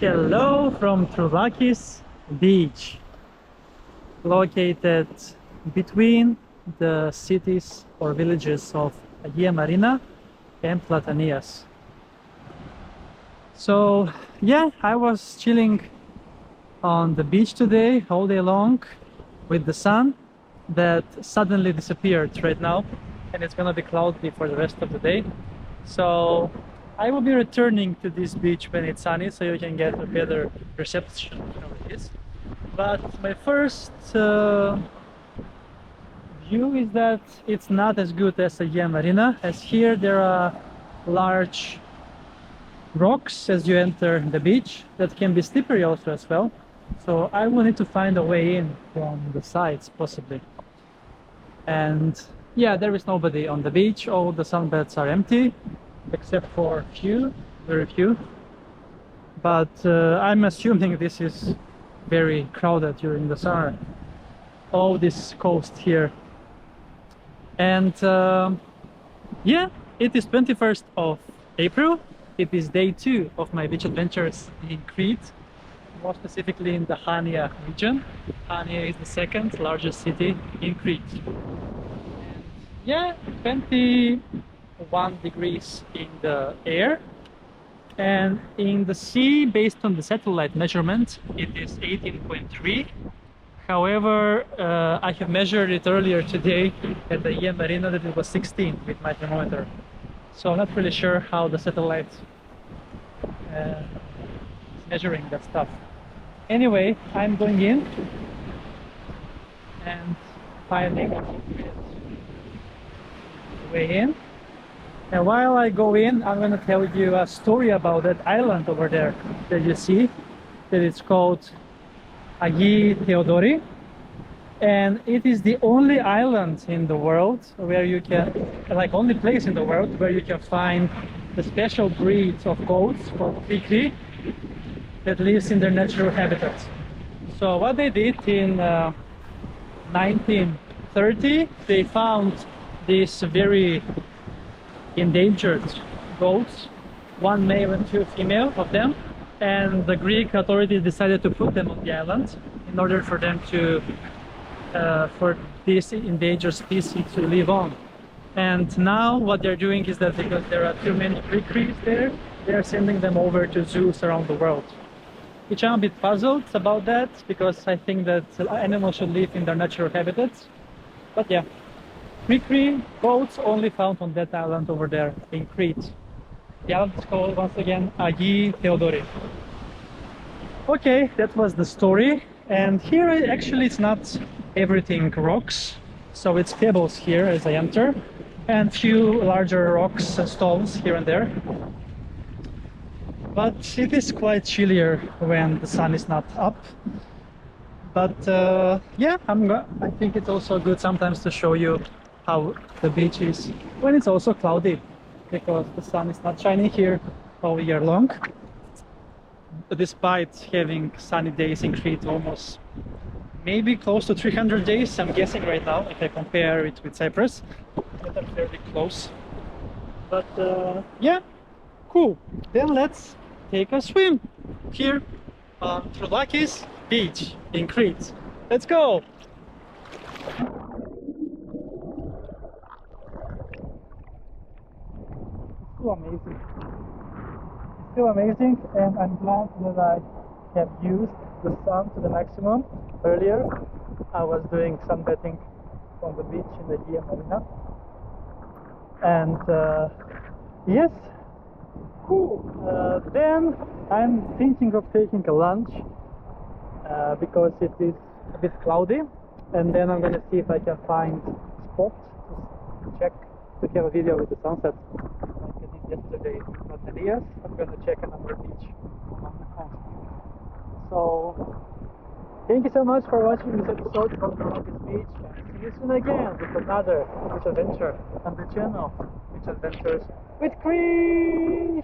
Hello from Troulakis Beach, located between the cities or villages of Agia Marina and Platanias. So yeah, I was chilling on the beach today all day long with the sun that suddenly disappeared right now, and it's gonna be cloudy for the rest of the day. So I will be returning to this beach when it's sunny, so you can get a better reception of this. But my first view is that it's not as good as Agia Marina, as here there are large rocks as you enter the beach that can be slippery also as well. So I will need to find a way in from the sides possibly. And yeah, there is nobody on the beach. All the sunbeds are empty except for few, very few. But I'm assuming this is very crowded during the summer. All this coast here. And yeah, it is 21st of April. It is day 2 of my beach adventures in Crete, more specifically in the Hania region. Hania is the second largest city in Crete. And yeah, 21 degrees in the air. And in the sea, based on the satellite measurement, it is 18.3. However, I have measured it earlier today at the Agia Marina that it was 16 with my thermometer. So I'm not really sure how the satellite is measuring that stuff. Anyway, I'm going in and finding a way in. And while I go in, I'm going to tell you a story about that island over there that you see, that it's called Agia Theodori. And it is the only island in the world where you can, like only place in the world where you can find the special breeds of goats called Kri Kri that lives in their natural habitat. So what they did in 1930, they found these very endangered goats, one male and 2 female of them, and the Greek authorities decided to put them on the island in order for them to for this endangered species to live on. And now what they're doing is that because there are too many Kri Kris there, they're sending them over to zoos around the world. Which I'm a bit puzzled about that, because I think that animals should live in their natural habitats. But yeah, Kri Kri goats only found on that island over there in Crete. The island is called, once again, Agia Theodori. Okay, that was the story. And here actually it's not everything rocks, so it's pebbles here as I enter, and few larger rocks and stones here and there. But it is quite chillier when the sun is not up. But yeah, I think it's also good sometimes to show you how the beach is when it's also cloudy, because the sun is not shining here all year long. Despite having sunny days in Crete almost maybe close to 300 days, I'm guessing right now, if I compare it with Cyprus, that are fairly close. But yeah, cool. Then let's take a swim here on Troulakis Beach in Crete. Let's go! It's so amazing. It's still amazing, and I'm glad that I have used the sun to the maximum. Earlier I was doing sunbathing on the beach in the Agia Marina, and yes, cool. Then I'm thinking of taking a lunch because it is a bit cloudy, and then I'm gonna see if I can find a spot to check to have a video with the sunset like I did yesterday in Platanias. I'm gonna check another beach along the coast. So thank you so much for watching this episode from Troulakis Beach, and see you soon again with another beach adventure on the channel, Beach Adventures with Kri.